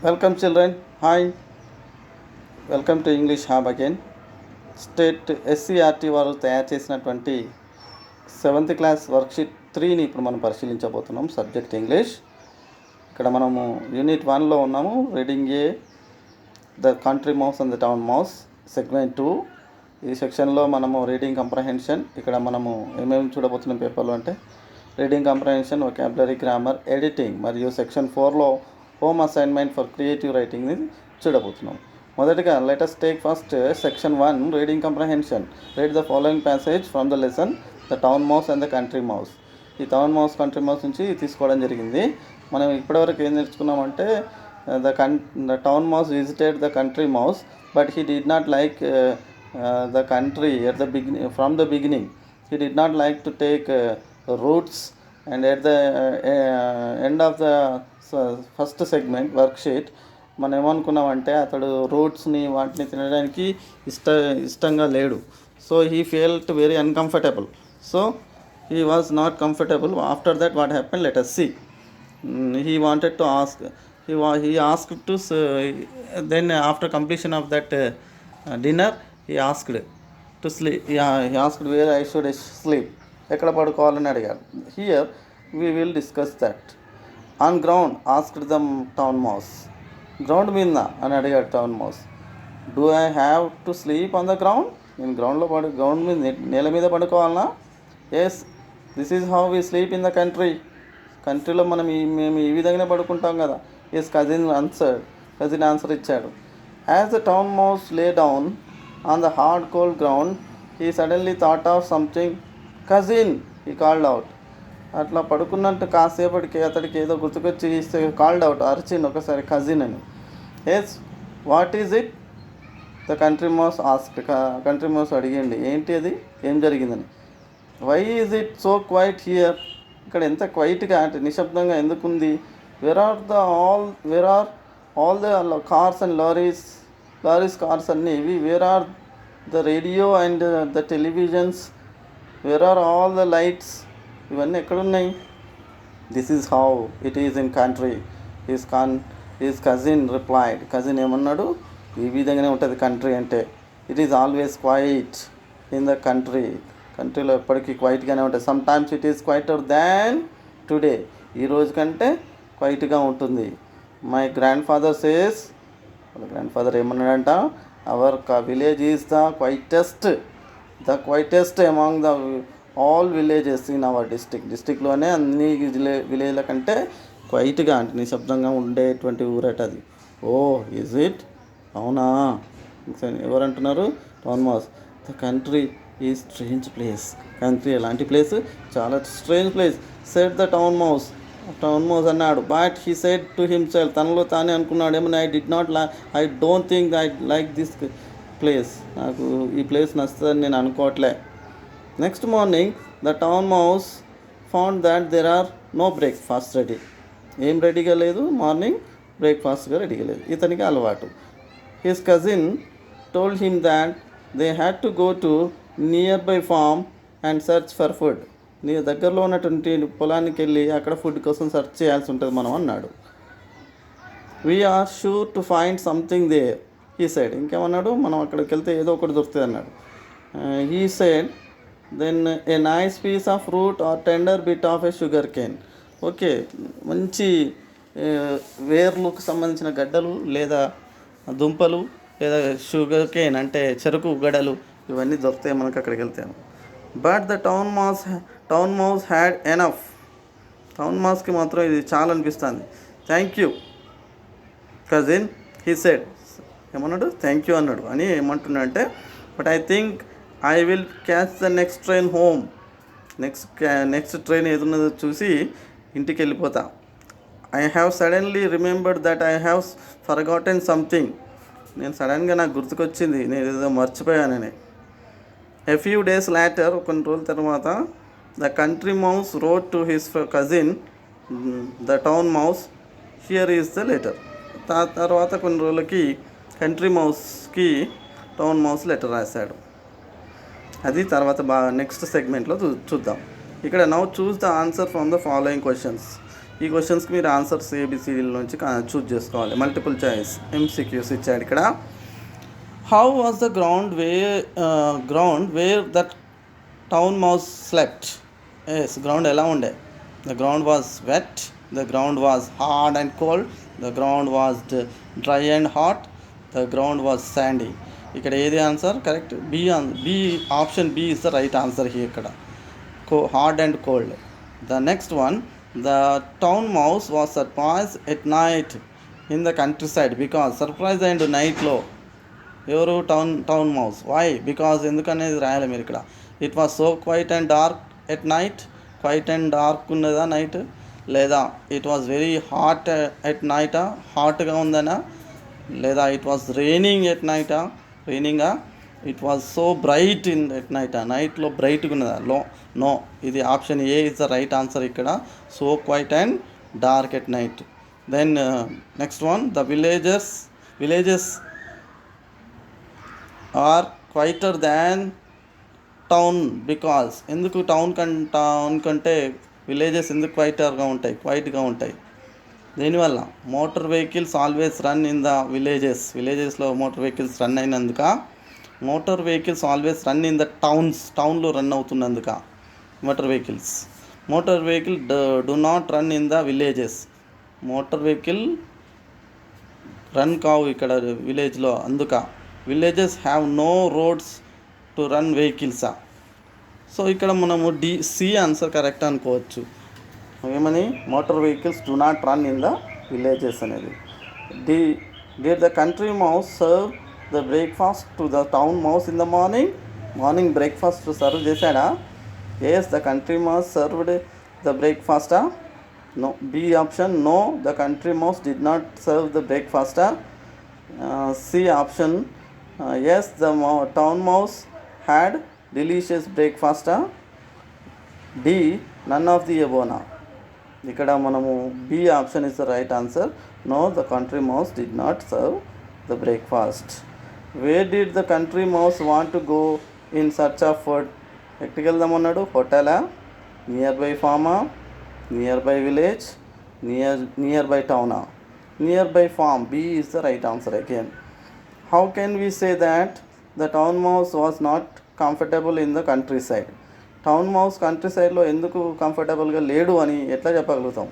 Welcome children. Hi. Welcome to English Hub again. State SCERT వారు తయారు చేసినటువంటి 7th class worksheet 3ని ఇప్పుడు మనం పరిశీలించబోతున్నాం. Subject English. ఇక్కడ మనము యూనిట్ 1లో ఉన్నాము. Reading A the country mouse and the town mouse. Segment 2 ఈ సెక్షన్లో మనము రీడింగ్ కంప్రహెన్షన్. ఇక్కడ మనము ఏమేమి చూడబోతున్నాం పేపర్లో అంటే reading comprehension, vocabulary, grammar, editing మరియు సెక్షన్ 4లో హోమ్ అసైన్మెంట్ ఫర్ క్రియేటివ్ రైటింగ్ని చూడబోతున్నాం. మొదటిగా let us take first section 1 reading comprehension. Read the following passage from the lesson the town mouse and the country mouse. ఈ town mouse country mouse నుంచి తీసుకోవడం జరిగింది. మనం ఇప్పటివరకు ఏం నేర్చుకున్నామంటే the town mouse visited the country mouse but he did not like the country at the beginning. From the beginning he did not like to take roots and at the end of the first segment worksheet మనం ఏమనుకున్నామంటే అతడు రూట్స్ని వాటిని తినడానికి ఇష్టంగా లేడు. So he felt very uncomfortable. So he was not comfortable. After that what happen let us see. He wanted to ask, he asked to then after completion of that dinner he asked to sleep. He asked where I should sleep, ఎక్కడ పడుకోవాలని అడిగాడు. Here we will discuss that. On ground asked the town mouse. Ground మీద అని అడిగాడు town mouse. Do I have to sleep on the ground? నేను ground మీద నేల మీద పడుకోవాలనా? Yes, this is how we sleep in the country. కంట్రీలో మేము ఈ విధంగానే పడుకుంటాం కదా. ఎస్, కజిన్ ఆన్సర్ ఇచ్చాడు. As the town mouse lay down on the hard cold ground he suddenly thought of something. Cousin, he called out. అట్లా పడుకున్నట్టు కాసేపటికి అతడికి ఏదో గుర్తుకొచ్చి కాల్డ్ అవుట్, అరిచింది ఒకసారి కజిన్ అని. Yes, what is it? The country mouse asked. Country mouse అడిగింది ఏంటి అది, ఏం జరిగిందని. Why is it so quiet here? ఇక్కడ ఎంత క్వైట్గా అంటే నిశ్శబ్దంగా ఎందుకుంది? Where are all the cars and lorries cars అన్నీ ఇవి. Where are the radio and the televisions? Where are all the lights? ఇవన్నీ ఎక్కడున్నాయి? This is how it is in country. His cousin replied. Cousin ఏమన్నాడు? ఈ విధంగానే ఉంటుంది country అంటే. It is always quiet in the country. కంట్రీలో ఎప్పటికీ క్వైట్గానే ఉంటుంది. Sometimes it is quieter than today. ఈ రోజు కంటే క్వైట్గా ఉంటుంది. My grandfather says. వాళ్ళ గ్రాండ్ ఫాదర్ ఏమన్నాడంట? Our village is the quietest among the all villages in our డిస్టిక్లోనే అన్ని విలేజ్ల కంటే క్వైట్గా అంటే నిశ్శబ్దంగా ఉండేటువంటి ఊరట అది. Oh, is it? అవునా? ఎవరంటున్నారు? Town mouse. The country is strange place. Country ఎలాంటి ప్లేస్? చాలా strange place. Said the town mouse. Town mouse అన్నాడు. But he said to himself. తనలో తానే అనుకున్నాడు ఏమన్నా, I don't think I like this place. నాకు ఈ ప్లేస్ నచ్చుతుందని నేను అనుకోవట్లే. Next morning the town mouse found that there are no breakfast ready. ఏం రెడీగా లేదు? మార్నింగ్ బ్రేక్ఫాస్ట్గా రెడీగా లేదు. ఇతనికి అలవాటు. His cousin told him that they had to go to nearby farm and search for food. నీ దగ్గరలో ఉన్నటువంటి పొలానికి వెళ్ళి అక్కడ ఫుడ్ కోసం సెర్చ్ చేయాల్సి ఉంటుంది మనం అన్నాడు. We are sure to find something there he said. ఇంకేమన్నాడు? మనం అక్కడికి వెళ్తే ఏదో ఒకటి దొరుకుతుంది అన్నాడు. He said then a nice piece of fruit or tender bit of a sugar cane. Okay, మంచి వేర్లకు సంబంధించిన గడ్డలు లేదా దుంపలు లేదా షుగర్ కేన్ అంటే చెరుకు గడలు ఇవన్నీ దొరుకుతాయి మనకు అక్కడికి వెళ్తాము. But the town mouse had enough. Town మౌస్కి మాత్రం ఇది చాలా అనిపిస్తుంది. Thank you cousin he said. ఏమన్నాడు? థ్యాంక్ యూ అన్నాడు. అని ఏమంటున్నాడు అంటే, but I think I will catch the next train home. Next train ఏదున్నదో చూసి ఇంటికి వెళ్ళిపోతా. I have suddenly remembered that I have forgotten something. నేను సడన్గా నాకు గుర్తుకొచ్చింది, నేను ఏదో మర్చిపోయానని. ఎ ఫ్యూ డేస్ లాటర్, కొన్ని రోజుల తర్వాత, the country mouse road to his cousin the town mouse, here is the letter. తర్వాత కొన్ని రోజులకి కంట్రీ మౌస్కి టౌన్ మౌస్ లెటర్ రాశాడు. అది తర్వాత నెక్స్ట్ సెగ్మెంట్లో చూద్దాం. ఇక్కడ now choose the answer from the following questions. ఈ క్వశ్చన్స్కి మీరు ఆన్సర్స్ ఏబిసిడీల నుంచి చూస్ చేసుకోవాలి. మల్టిపుల్ చాయిస్ ఎంసీక్యూస్ ఇచ్చాడు ఇక్కడ. How was the ground where that town mouse slept? Yes, ground ఎలా ఉండే? The ground was wet, the ground was hard and cold, the ground was dry and hot, the ground was sandy. ఇక్కడ ఏది answer correct? B option B is the right answer ఇక్కడ. Hard and cold. The next one, the town mouse was surprise at night in the country side because. Surprise and నైట్లో ఎవరు? Town mouse. Why? Because ఎందుకనేది రాయాలి మీరు ఇక్కడ. It was so quiet and dark at night. Quiet and dark ఉన్నదా night? లేదా it was very hot at నైటా? హాట్గా ఉందనా? లేదా ఇట్ వాజ్ రైనింగ్ ఎట్ నైటా? రైనింగా? It was so bright in at నైటా? నైట్లో బ్రైట్గా ఉన్నదా? నో. ఇది option A is the right answer ఇక్కడ. So quiet and dark at night. Then next one, the villages are quieter than town because. ఎందుకు town కంటే విలేజెస్ ఎందుకు క్వైట్గా ఉంటాయి? దీనివల్ల motor vehicles always run in the విలేజెస్లో motor vehicles run అయినందుక. Motor vehicles always run in the టౌన్లో run అవుతున్నందుక motor vehicle do not run in the villages. Motor vehicle run కావు ఇక్కడ విలేజ్లో, అందుక. Villages have no roads to run వెహికల్సా? So ఇక్కడ మనము సి ఆన్సర్ కరెక్ట్ అనుకోవచ్చు. ఏమని? Motor vehicles do not run in the villages అనేది. Did the country mouse serve the breakfast to the town mouse in the morning? Morning breakfast serve చేశాడా? Yes, the country mouse served the breakfast. No. B option no, the country mouse did not serve the breakfast. C option yes, the town mouse had delicious breakfast. D, none of the above. ఇక్కడ మనము B option is the right answer. No, the country mouse did not serve the breakfast. Where did the country mouse want to go in search of food? ఎక్కడికి వెళ్దామన్నాడు? హోటలా? Nearby ఫార్మా? Nearby village? Nearby టౌనా? Nearby farm. B is the right answer again. How can we say that the town mouse was not comfortable in the country side? Town mouse country సైడ్లో ఎందుకు కంఫర్టబుల్గా లేడు అని ఎట్లా చెప్పగలుగుతాం?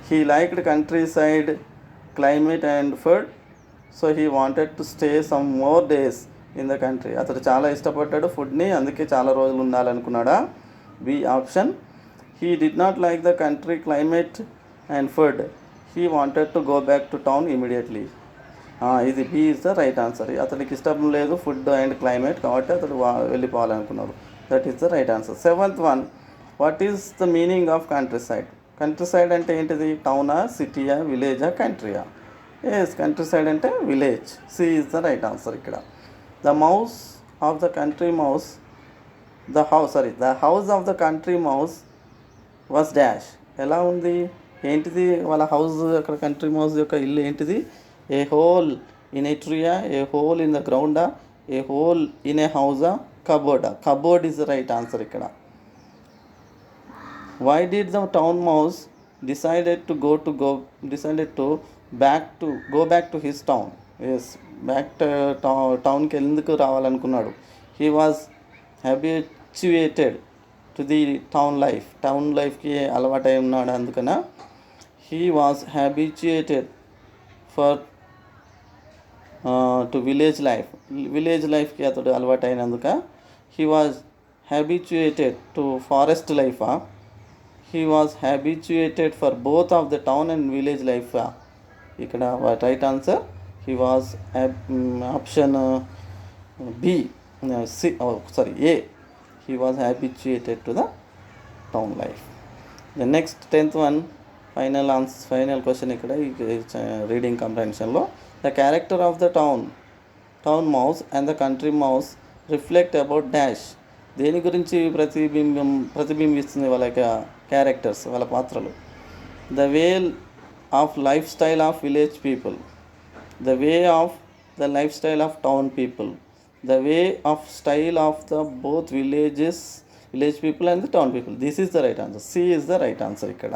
He liked country side climate and food, so he wanted to stay some more days in the country. అతడు చాలా ఇష్టపడ్డాడు ఫుడ్ని, అందుకే చాలా రోజులు ఉండాలనుకున్నాడా? B option. He did not like the country climate and food, he wanted to go back to town immediately. ఇది B is the right answer. అతనికి ఇష్టం లేదు ఫుడ్ అండ్ క్లైమేట్, కాబట్టి అతడు వెళ్ళిపోవాలనుకున్నాడు. That is the right answer. Seventh one, what is the meaning of country side? Country side అంటే ఏంటిది? టౌనా, సిటీయా, విలేజా, కంట్రీయా? ఎస్, కంట్రీ సైడ్ అంటే village. C is the right answer ఇక్కడ. The house of the country mouse of the country mouse was dash. ఎలా ఉంది? ఏంటిది వాళ్ళ హౌస్? అక్కడ కంట్రీ మౌస్ యొక్క ఇల్లు ఏంటిది? ఏ హోల్ ఇన్ ఏ ట్రీయా, ఏ హోల్ ఇన్ ద గ్రౌండా, ఏ హోల్ ఇన్ ఏ హౌసా, కబోర్డా? Cupboard is the right answer ఇక్కడ. Why did the town mouse decided to go back to his town? Yes, back టౌన్కి ఎందుకు రావాలనుకున్నాడు? He was habituated to the town లైఫ్కి అలవాటై ఉన్నాడు, అందుకన. He was habituated to village లైఫ్కి అతడు అలవాటైనందుక. He was habituated to forest లైఫా? He was habituated for both of the town and village లైఫా? ఇక్కడ right answer he was option B, A. He was habituated to the town life. The next 10th one, final question ఇక్కడ ఈ reading కాంప్రహెన్షన్లో. The character of the town mouse and the country mouse reflect about dash. దేని గురించి ప్రతిబింబిస్తుంది వాళ్ళ యొక్క characters, వాళ్ళ పాత్రలు? The way of lifestyle of village people, the way of the lifestyle of town people, the way of style of the both village people and the town people. This is the right answer. C is the right answer ఇక్కడ.